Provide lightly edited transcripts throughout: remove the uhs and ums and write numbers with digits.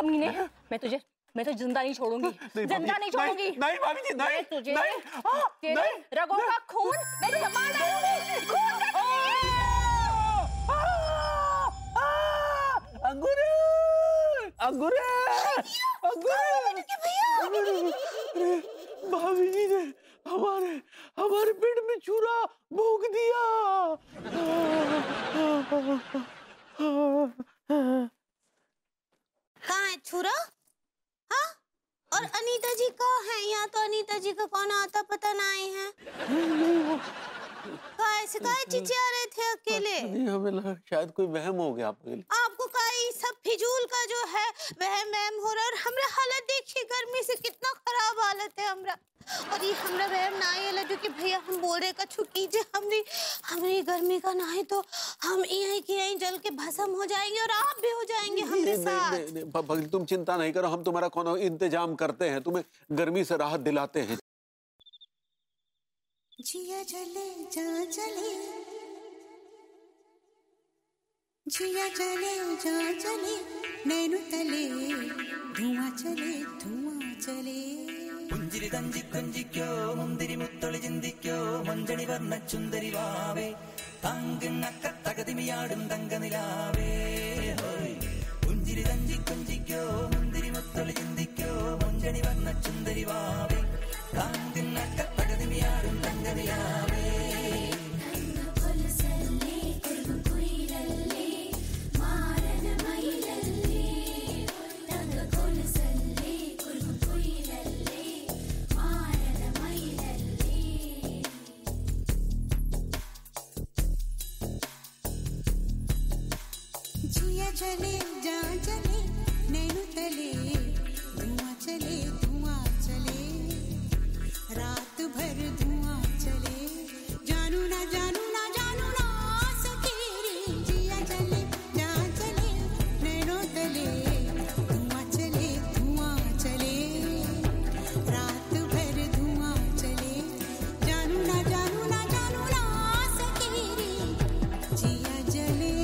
कमीने, मैं तो जिंदा नहीं छोड़ूंगी, जिंदा नहीं छोड़ूंगी। नहीं भाभी जी, नहीं तुझे नहीं रगों का खून मैं तुझे मार डालूंगी। खून अंगूर अंगूर अंगूर भाभी जी ने हमारे पेट में छुरा भोंक दिया। कहाँ है छुरा? हाँ? और अनीता जी कहाँ है? यहाँ तो अनीता जी का कौन आता पता नहीं है। काहे चिचिया रहे थे अकेले? नहीं, हमें लगा शायद कोई वहम हो गया आपको काहे सब फिजूल का जो है वहम हो रहा है। और हमरा हालत देखिए, गर्मी से कितना खराब हालत है हमरा। और ये हमरा वहम ना आया क्योंकि भैया हम बोल रहे कछु कीजिए, हमरी गर्मी का ना है तो हम यहीं के यहीं जल के भस्म हो जाएंगे और आप भी हो जाएंगे हमारे साथ। तुम चिंता नहीं करो, हम तुम्हारा कौन इंतजाम करते हैं, तुम्हें गर्मी से राहत दिलाते हैं। जिया जले जा जले, जिया जले जा जले, नैनु तले धुआं चले പുഞ്ചിരി തഞ്ചി കൊഞ്ചിക്കോ മുന്തിരി മുത്തൊളി ചിന്തിക്കോ മഞ്ചണി വർണ്ണ ചുന്ദരി വാവേ തങ്കുന്നക്ക തകതിമിയാടും തങ്കനിലാവേ പുഞ്ചിരി തഞ്ചി കൊഞ്ചിക്കോ മുന്തിരി മുത്തൊളി ചിന്തിക്കോ മഞ്ചണി വർണ്ണ ചുന്ദരി വാവേ തങ്കുന്നക്ക തകതിമിയാടും തങ്കനിലാവേ चले जा चले नैनु तले धुआं चले रात भर धुआं चले जानू ना सकेरे जिया चले जा चले नैनु तले धुआं चले रात भर धुआं चले जानू ना सकेरे जिया जले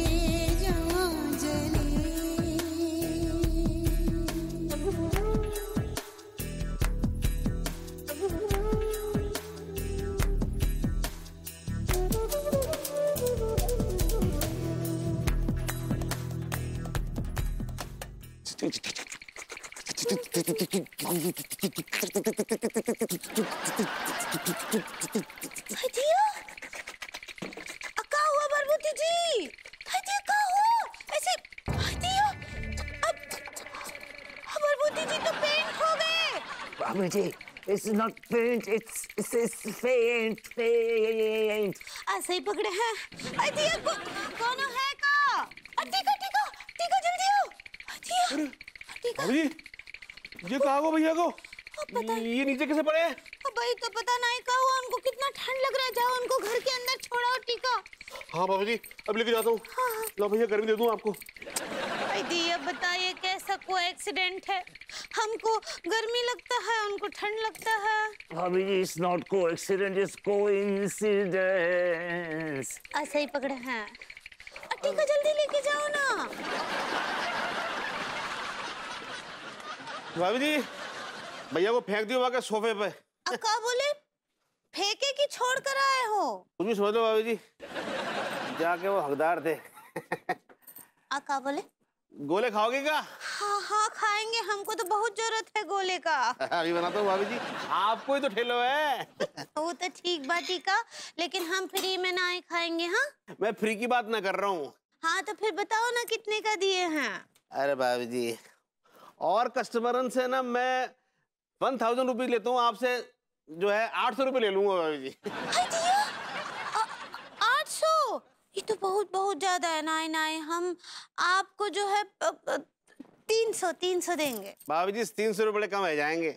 It's not paint, it's faint. ऐसे ही पकड़े हैं। कौन है का? टीका जल्दी आओ। भाभी ये कहाँ गो भैया को? ये नीचे कैसे पड़े? भाई तो पता नहीं क्या हुआ, उनको कितना ठंड लग रहा है, जाओ उनको घर के अंदर छोड़ाओ टीका। हाँ भाभी जी अब लेके जाता हूँ। हाँ। लो भैया गर्मी दे दूँ आपको। अब बताइए कैसा कोई एक्सीडेंट है? हमको गर्मी लगता है, उनको ठंड लगता है। भाभी जी it's not coincidence, it's coincidence। ऐसे ही पकड़े हैं। टीका जल्दी लेके जाओ ना। भाभी जी भैया को फेंक दियो वहाँ सोफे पे। क्या बोले? फेंके कि छोड़ कर आए हो? कुछ भी समझ लो भाभी जी, जाके वो हकदार थे। क्या बोले? गोले खाओगे क्या? हाँ खाएंगे, हमको तो बहुत जरूरत है गोले का। अभी बनाता हूँ भाभी जी, आपको ही तो ठेलो है। वो तो ठीक बात ही का, लेकिन हम फ्री में ना ही खाएंगे। हाँ मैं फ्री की बात ना कर रहा हूँ। हाँ तो फिर बताओ ना कितने का दिए हैं? अरे भाभी जी और कस्टमरन से ना मैं 1000 रुपीज लेता हूँ, आपसे जो है 800 रुपये ले लूंगा भाभी जी। 800? ये तो बहुत ज्यादा है। नहीं हम आपको जो है 300 देंगे। भाभी जी 300 रुपये कम हो जाएंगे।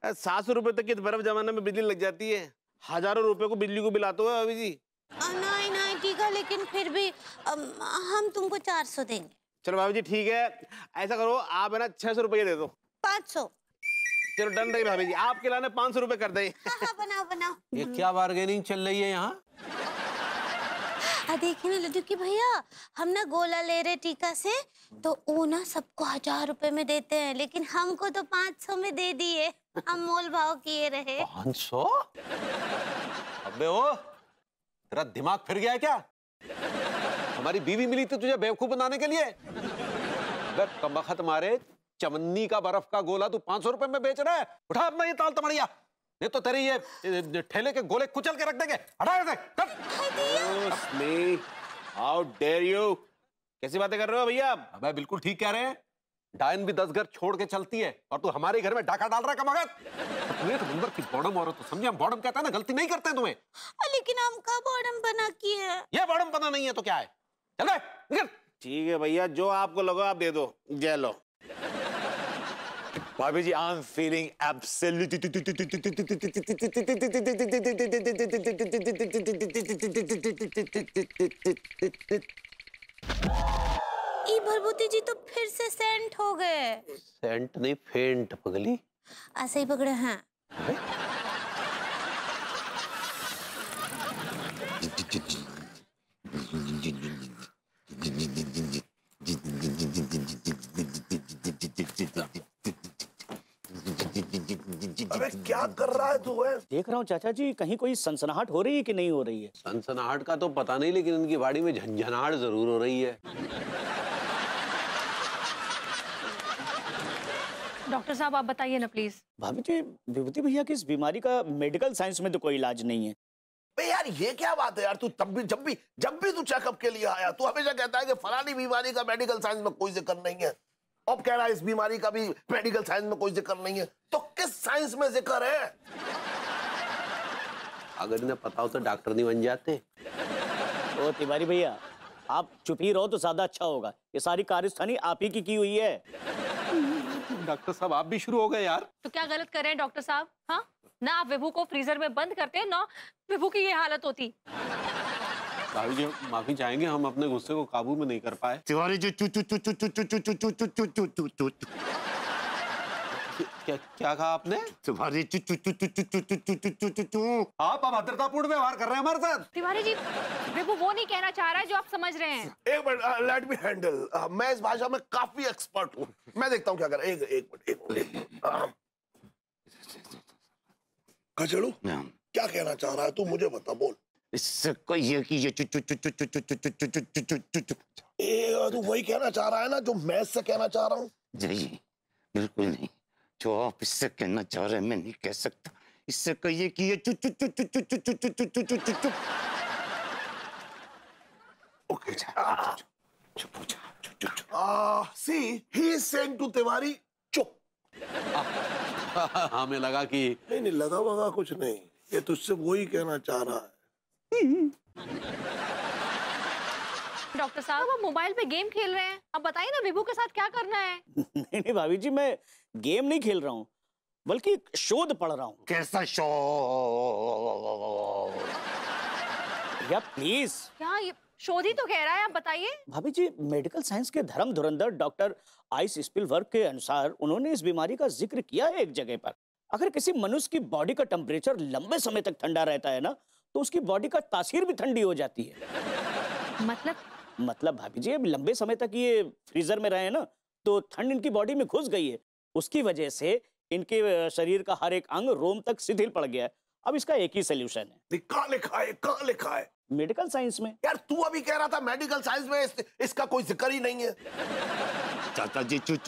700 रुपये तक की बर्फ जमाने में बिजली लग जाती है, हजारों रुपए को बिजली को बिल आता है भाभी जी। नहीं ठीक है, लेकिन फिर भी हम तुमको 400 देंगे। चलो भाभी जी ठीक है, ऐसा करो आप है ना 600 रुपये दे दो। 500। चलो डन रही भाभी जी, आपके लाने 500 रुपये कर दे। हाँ, बनाओ। ये क्या बार्गेनिंग चल रही है यहाँ? देखिए ना लड्डू की भैया, हम ना गोला ले रहे टीका से, तो वो ना सबको 1000 रुपए में देते हैं, लेकिन हमको तो 500 में दे दिए। हम मोल भाव किए रहे। 500? अबे ओ, तेरा दिमाग फिर गया है क्या? हमारी बीवी मिली थी तुझे बेवकूफ बनाने के लिए? अबे कमबख्त मारे, चवन्नी का बर्फ का गोला तू 500 रुपए में बेच रहा है? उठा अपना ये ताल तमड़िया, नहीं तो तेरे ये ठेले के गोले कुचल के रख देंगे। हटा दे। हाउ डेयर यू, कैसी बातें कर रहे हो भैया? अबे बिल्कुल ठीक कह रहे हैं, डायन भी 10 घर छोड़ के चलती है और तू हमारे घर में डाका डाल रहा है कमबख्त। तुम्हें तो नंबर की बॉडम औरत तो समझे, हम बॉडम कहते हैं ना, गलती नहीं करते तुम्हें। लेकिन हम कब बॉडम बना किए? ये बॉडम बना नहीं है तो क्या है? चल निकल। ठीक है भैया, जो आपको लगा आप दे दो। जय लो। भाभी जी, आई एम फीलिंग एब्सोल्युटली ई भरभूति जी तो फिर से सेंट हो गए। सेंट नहीं, फेंट पगली। ऐसे ही पकड़े हैं। अबे क्या कर रहा है तू? देख रहा हूँ चाचा जी, कहीं कोई सनसनाहट हो रही है कि नहीं हो रही है? सनसनाहट का तो पता नहीं, लेकिन इनकी बाड़ी में झंझनाहट जरूर हो रही है। डॉक्टर साहब आप बताइए ना प्लीज। भाभी जी, विभूति भैया की इस बीमारी का मेडिकल साइंस में तो कोई इलाज नहीं है। बे यार, ये क्या बात है यार? तू तब भी जब भी तू चेकअप के लिए आया, तू हमेशा कहता है कि फलानी बीमारी का मेडिकल साइंस में कोई जिक्र नहीं है। अब कह रहा है इस बीमारी का भी मेडिकल साइंस में कोई जिक्र नहीं है, तो किस साइंस में जिक्र है? अगर इन्हें पता हो तो डॉक्टर नहीं बन जाते। ओ तिवारी भैया, आप चुप ही रहो तो ज्यादा अच्छा होगा। ये सारी कारस्तानी आप ही की हुई है। डॉक्टर साहब आप भी शुरू हो गए यार। तो क्या गलत कर रहे हैं डॉक्टर साहब? हाँ ना, आप विभू को फ्रीजर में बंद करते हैं ना, विभू की ये हालत होती। भाभी जी माफी चाहेंगे, हम अपने गुस्से को काबू में नहीं कर पाए। तिवारी जी क्या कहा आपने? तुम्हारी आप अभद्रतापूर्ण व्यवहार कर रहे हैं हमारे साथ। तिवारी जी, विभू वो नहीं कहना चाह रहा है जो आप समझ रहे हैं। एक मिनट, लेट मी हैंडल। मैं इस भाषा में काफी एक्सपर्ट हूँ, मैं देखता हूँ क्या कर। एक मिनट। कचड़ू, क्या कहना चाह रहा है तू? मुझे बता, बोल। इससे कोई ये कि ये तू वही कहना चाह रहा है ना जो मैं इससे कहना चाह रहा हूँ? जी बिल्कुल नहीं, जो आप इससे कहना चाह रहे हैं मैं नहीं कह सकता। इससे कहिए कि ये okay, see, he is saying to Tiwari चुप। हमें लगा कि नहीं लगा वगा कुछ नहीं, ये तुझसे वही कहना चाह रहा है। डॉक्टर साहब आप मोबाइल पे गेम खेल रहे हैं, अब बताइए ना विभू के साथ क्या करना है? नहीं भाभी जी, मैं गेम नहीं खेल रहा हूँ, बल्कि शोध पढ़ रहा हूँ। कैसा शोध? या प्लीज। क्या ये शोध ही तो कह रहा है, आप बताइए। भाभी जी, मेडिकल साइंस के धर्म धुरंधर डॉक्टर आइस स्पिलबर्ग के अनुसार उन्होंने इस बीमारी का जिक्र किया है एक जगह पर। अगर किसी मनुष्य की बॉडी का टेम्परेचर लंबे समय तक ठंडा रहता है ना, तो उसकी बॉडी का तासीर भी ठंडी हो जाती है। मतलब भाभी जी, अब लंबे समय तक ये फ्रीजर में रहे ना, तो ठंड इनकी बॉडी में घुस गई है। उसकी वजह से इनके शरीर का हर एक अंग रोम तक शिथिल पड़ गया है। अब इसका एक ही सोल्यूशन है। कहाँ लिखा है? मेडिकल साइंस में। यार तू अभी कह रहा था मेडिकल साइंस में इसका कोई जिक्र ही नहीं है। चाचा जी चुप।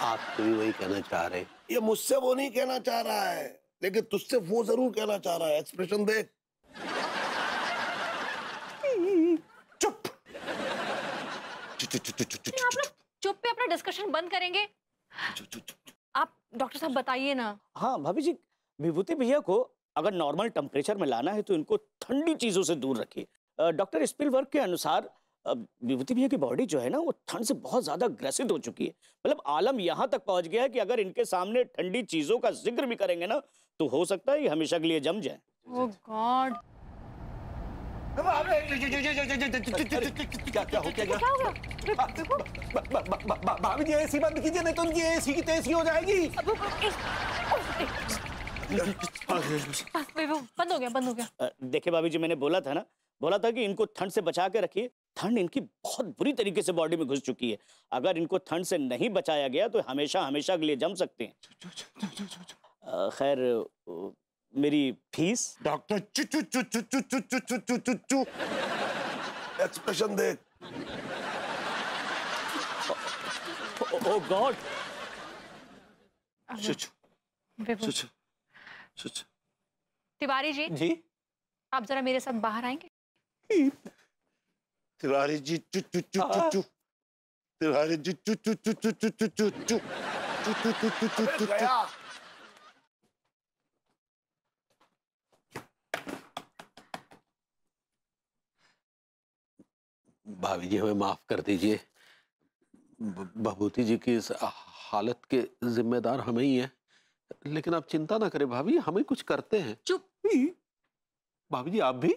आप तो भी वही कहना चाह रहे हैं। ये मुझसे वो नहीं कहना चाह रहा है, लेकिन तुझसे वो जरूर कहना चाह रहा है। एक्सप्रेशन देख। चुप। आप लोग चुप पे अपना डिस्कशन बंद करेंगे? आप डॉक्टर साहब बताइए ना। हाँ भाभी जी, विभूति भैया को अगर नॉर्मल टेम्परेचर में लाना है तो इनको ठंडी चीजों से दूर रखिए। डॉक्टर स्पिलबर्ग के अनुसार विभूति भैया की बॉडी जो है ना, वो ठंड से बहुत ज्यादा ग्रसित हो चुकी है। मतलब आलम यहाँ तक पहुंच गया है कि अगर इनके सामने ठंडी चीजों का जिक्र भी करेंगे ना, तो हो सकता है ये हमेशा के लिए जम जाए। ओह गॉड, क्या हो गया? भाभी जी एसी बंद कीजिए, नहीं तो उनकी एसी की तेजी हो जाएगी। बंद हो गया। देखिए भाभी जी, मैंने बोला था कि इनको ठंड से बचा के रखिए। ठंड इनकी बहुत बुरी तरीके से बॉडी में घुस चुकी है। अगर इनको ठंड से नहीं बचाया गया तो हमेशा हमेशा के लिए जम सकते हैं। खैर, मेरी फीस? डॉक्टर चू चू चू चू चू चू चू चू चू चू चू। एक्सप्रेशन देख। ओह गॉड। तिवारी जी, आप जरा मेरे साथ बाहर आएंगे? तिवारी जी चू चू चू चू चू। तिवारी जी चू चू चू चू चू चू चू चू चू चू चू चू चू। गया। भाभी जी, हमें माफ कर दीजिए। भभूति जी की इस हालत के जिम्मेदार हमें ही हैं। लेकिन आप चिंता ना करें भाभी, हमें कुछ करते हैं। चुप। भाभी जी, आप भी?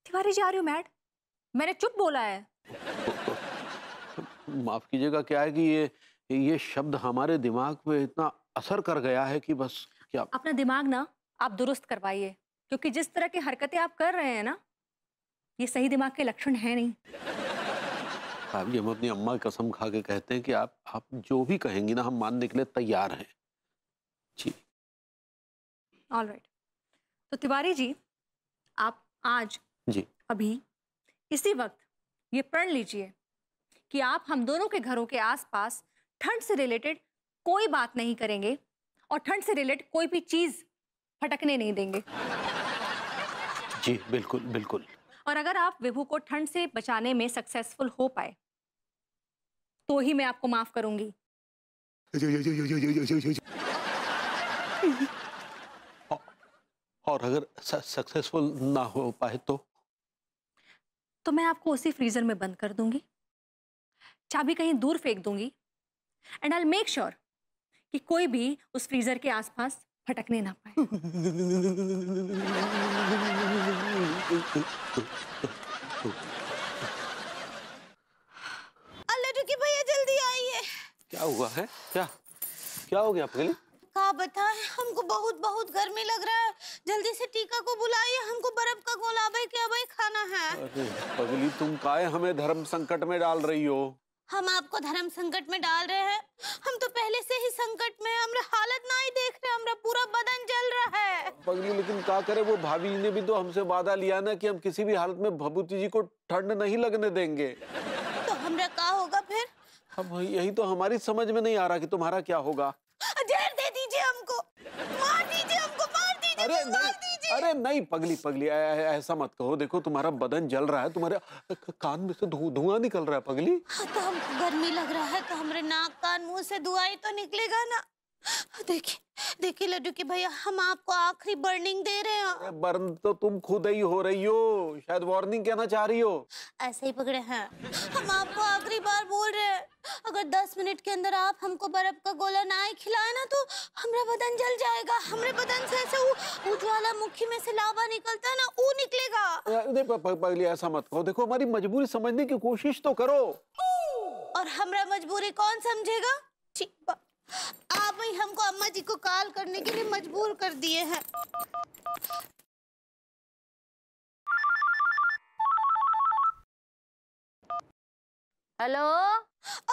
Tiwari ji, are you mad? मैंने चुप बोला है। माफ कीजिएगा, क्या है कि ये शब्द हमारे दिमाग पे इतना असर कर गया है कि बस क्या। अपना दिमाग ना आप दुरुस्त करवाइए, क्योंकि जिस तरह की हरकतें आप कर रहे हैं ना, ये सही दिमाग के लक्षण है नहीं। भाभी जी, हम अपनी अम्मा की कसम खा के कहते हैं कि आप जो भी कहेंगी ना, हम मानने के लिए तैयार हैं जी। All right. तो तिवारी जी, आप आज जी अभी इसी वक्त ये प्रण लीजिए कि आप हम दोनों के घरों के आसपास ठंड से रिलेटेड कोई बात नहीं करेंगे और ठंड से रिलेटेड कोई भी चीज फटकने नहीं देंगे। जी बिल्कुल बिल्कुल। और अगर आप विभू को ठंड से बचाने में सक्सेसफुल हो पाए तो ही मैं आपको माफ करूंगी। और अगर सक्सेसफुल ना हो पाए तो मैं आपको उसी फ्रीजर में बंद कर दूंगी, चाबी कहीं दूर फेंक दूंगी, and I will make sure कि कोई भी उस फ्रीजर के आसपास फटकने ना पाए। लड्डू भैया जल्दी आइए। क्या हुआ है? क्या हो गया पगली? क्या बताएं, हमको बहुत बहुत गर्मी लग रहा है। जल्दी से टीका को बुलाइए, हमको बर्फ का गोला भाई खाना है। अरे पगली, तुम काहे हमें धर्म संकट में डाल रही हो? हम आपको धर्म संकट में डाल रहे हैं? हम तो पहले से ही संकट में, हमरा हालत ना ही देख रहे, हमरा पूरा बदन जल रहा है। पगली, लेकिन क्या करे, वो भाभी ने भी तो हमसे वादा लिया ना कि हम किसी भी हालत में भभूति जी को ठंड नहीं लगने देंगे। तो हमरा क्या होगा फिर? अब यही तो हमारी समझ में नहीं आ रहा कि तुम्हारा क्या होगा। जहर दे दीजिए हमको, मार दीजिए हमको, मार दीजिए। अरे नहीं पगली, ऐसा मत कहो। देखो, तुम्हारा बदन जल रहा है, तुम्हारे कान में से धुआं निकल रहा है पगली। हाँ, तो हमको गर्मी लग रहा है तो हमारे नाक कान मुंह से धुआं ही तो निकलेगा ना। देखिए लड्डू के भैया, हम आपको आखिरी वार्निंग दे रहे हैं। बर्न तो तुम खुद ही हो रही हो, शायद वार्निंग कहना चाह रही हो। ऐसे ही पकड़े हैं। हम आपको आखिरी बार बोल रहे हैं, अगर 10 मिनट के अंदर आप हमको बर्फ का गोला ना ही खिलाए ना तो हमारा बदन जल जाएगा। हमारे बदन से ऐसे ज्वालामुखी में से लावा निकलता है ना, वो निकलेगा। पगली, ऐसा मत कहो। देखो, हमारी मजबूरी समझने की कोशिश तो करो। और हमारा मजबूरी कौन समझेगा? आप ही हमको अम्मा जी को कॉल करने के लिए मजबूर कर दिए हैं। हेलो।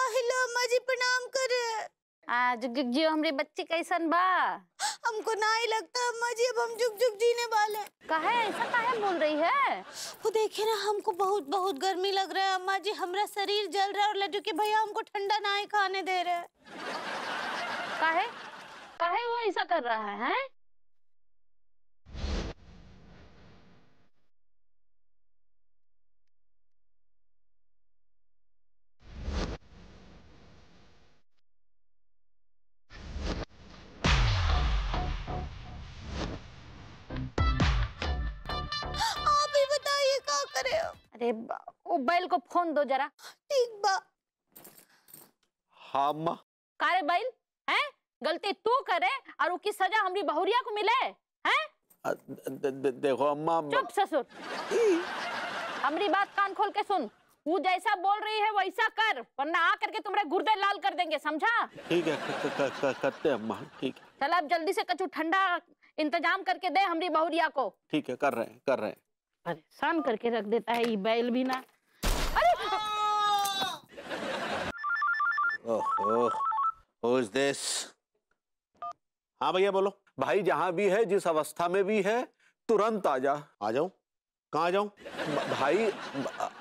हेलो अम्मा जी, प्रणाम करे। जुग जुग जियो, हमरे बच्ची कैसन बा? हमको ना ही लगता अम्मा जी अब हम जुग जुग जीने वाले। काहे ऐसा काहे बोल रही है? वो देखिए ना, हमको बहुत बहुत गर्मी लग रहा है अम्मा जी, हमारा शरीर जल रहा है और लड्डू के भैया हमको ठंडा ना ही खाने दे रहे हैं। काहे वो ऐसा कर रहा है? आप ही बताइए क्या करे। अरे वो बैल को फोन दो जरा। ठीक बा। हाँ अम्मा। कारे बैल है, गलती तू करे और उसकी सजा हमारी बहुरिया को मिले हैं? देखो अम्मा। चुप ससुर, हमारी बात कान खोल के सुन। वो जैसा बोल रही है वैसा कर, वरना आ करके तुम्हारे गुर्दे लाल कर देंगे, समझा? ठीक है, करते हैं अम्मा, ठीक है। चल अब जल्दी से कछु ठंडा इंतजाम करके दे हमारी बहुरिया को। ठीक है, कर रहे हैं, कर रहे हैं। परेशान करके रख देता है ये बैल भी ना। अरे ओहो, who is this? हाँ भैया बोलो। भाई जहां भी है, जिस अवस्था में भी है, तुरंत आ जा। आ जाऊं? कहाँ आ जाऊं? भाई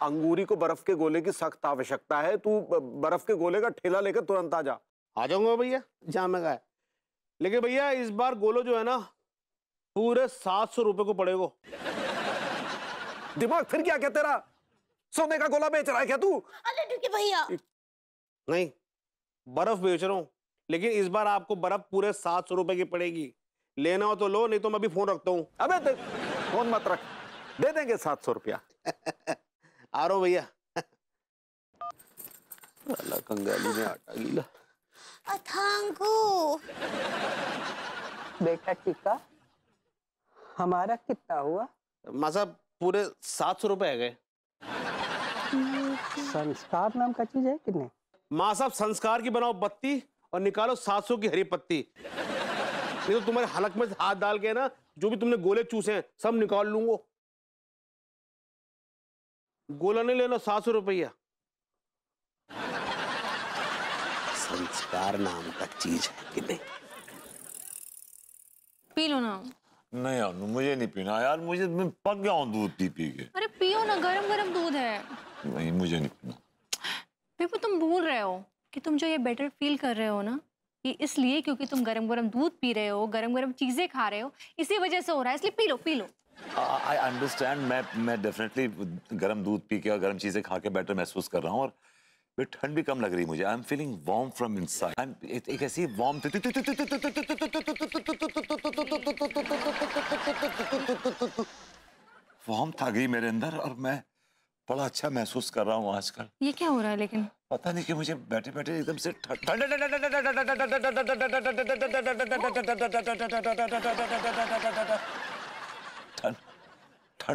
अंगूरी को बर्फ के गोले की सख्त आवश्यकता है, तू बर्फ के गोले का ठेला लेकर तुरंत आ जा। आ जाऊंगा भैया, जहां मैं गया। लेकिन भैया इस बार गोलो जो है ना पूरे 700 रुपए को पड़ेगा। दिमाग फिर क्या, क्या तेरा? सोने का गोला बेच रहा है क्या तू? लड्डू के भैया नहीं, बर्फ बेच रहा हूँ, लेकिन इस बार आपको बर्फ पूरे 700 रुपए की पड़ेगी। लेना हो तो लो, नहीं तो मैं अभी फोन रखता हूँ। अबे फोन मत रख, दे देंगे 700 रुपया। आ रहा हूँ भैया। अल्लाह कंगाली में आटा गीला। अथांगू बेटा टीका हमारा कितना हुआ? माँ साहब पूरे 700 रुपए है गए। संस्कार नाम का चीज है कि नहीं? माँ साहब संस्कार की बनाओ बत्ती और निकालो 700 की हरी पत्ती, नहीं तो तुम्हारे हलक में हाथ डाल के ना जो भी तुमने गोले चूसे हैं सब निकाल लूंगा। गोला नहीं लेना, 700 रुपया। संस्कार नाम का चीज है कि नहीं? पी लो ना। नहीं अनु, मुझे नहीं पीना यार, मैं पक गया हूँ दूध पी पी के। अरे पियो ना, गरम गरम दूध है। नहीं मुझे नहीं पीना। देखो तुम भूल रहे हो कि तुम जो ये बेटर फील कर रहे हो ना, ये इसलिए क्योंकि तुम गरम गरम दूध पी रहे हो, गरम गरम चीजें खा रहे हो, इसी वजह से हो रहा है, इसलिए P low P low. I understand, मैं डेफिनेटली गरम दूध पी के और गरम चीजें खा के बेटर महसूस कर रहा हूँ, और ठंड भी कम लग रही मुझे। I am feeling warm from inside. एक ऐसी वार्म वार्मथ आ गई मेरे अंदर, और मैं बड़ा अच्छा महसूस कर रहा हूँ आजकल। ये क्या हो रहा है लेकिन? पता नहीं कि मुझे बैठे बैठे एकदम से ठंड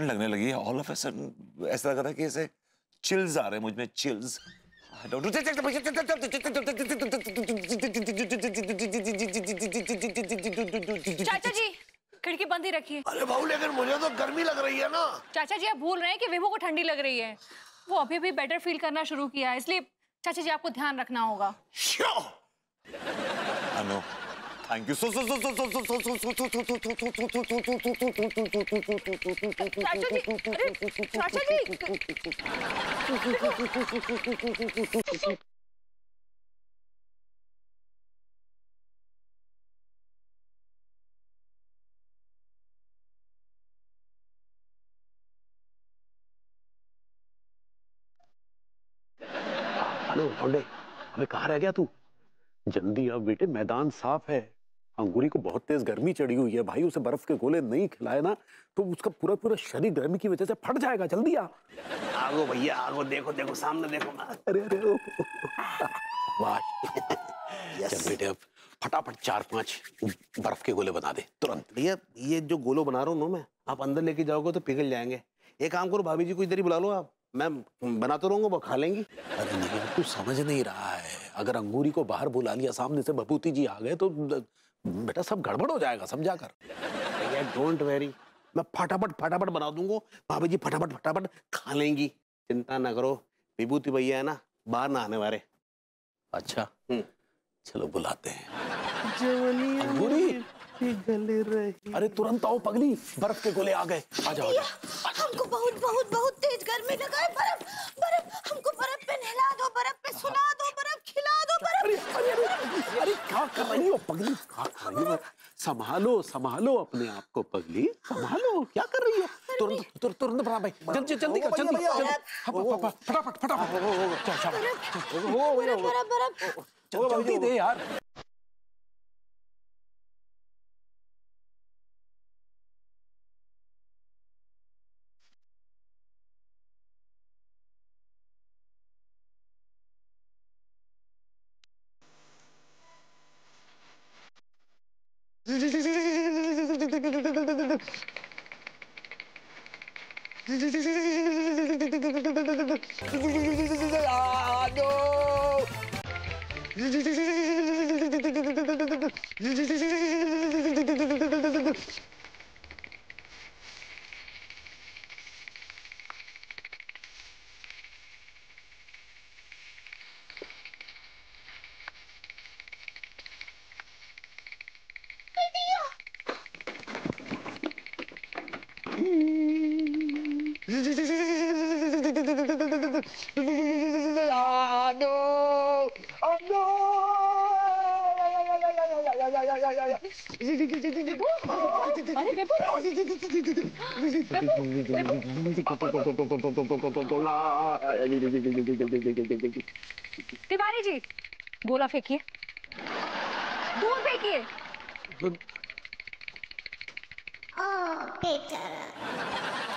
लगने लगी है। ऑल ऑफ अ सडन ऐसा लग रहा है कि ऐसे चिल्स आ रहे हैं मुझ में, चिल्स। चाचा जी खिड़की बंद ही रखिए। अरे बहू लेकिन मुझे तो गर्मी लग रही है ना। चाचा जी आप भूल रहे हैं कि विभू को ठंडी लग रही है, वो अभी भी बेटर फील करना शुरू किया है, इसलिए चाचा जी आपको ध्यान रखना होगा। अनु थैंक यू चाचा जी अबे कहाँ रह गया तू? जल्दी अब बेटे, मैदान साफ है। अंगूरी को बहुत तेज गर्मी चढ़ी हुई है भाई, उसे बर्फ के गोले नहीं खिलाए ना तो उसका पूरा पूरा शरीर गर्मी की वजह से फट जाएगा। जल्दी आ। आगो भैया आगो, देखो देखो सामने देखो ना। अरे अरे वाह। चल बेटे अब फटाफट 4-5 बर्फ के गोले बना दे तुरंत। भैया ये जो गोलो बना रहा हूँ ना मैं, आप अंदर लेके जाओगे तो पिघल जाएंगे। एक काम करो, भाभी जी को इधर ही बुला लो, आप मैं बनाता रहूंगा, वो खा लेंगी। अरे लेकिन तू समझ नहीं रहा है, अगर अंगूरी को बाहर बुला लिया, सामने से बबूती जी आ गए तो बेटा सब गड़बड़ हो जाएगा सब जाकर। भैया डोंट वेरी, मैं फटाफट फटाफट बना दूंगा, भाभी जी फटाफट फटाफट खा लेंगी, चिंता ना करो। विभूति भैया है ना बाहर ना आने वाले। अच्छा चलो बुलाते हैं। अंगूरी पिघल रही। अरे तुरंत आओ पगली, बर्फ के गोले आ गए। आ जाओ। हमको बहुत बहुत बहुत तेज गर्मी लगा है। बर्फ बर्फ हमको बर्फ पे नहला दो, बर्फ पे सुला दो, बर्फ खिला दो, बर्फ। अरे क्या कर रही हो पगली, क्या कर रही हो? संभालो संभालो अपने आप को पगली, संभालो। क्या कर रही हो? तुरंत तुरंत बना भाई, जल्दी जल्दी कर, जल्दी फटाफट फटाफट। जल्दी दे यार। तिवारी जी, गोला फेंकिए, दूर फेंकिए। बेचारा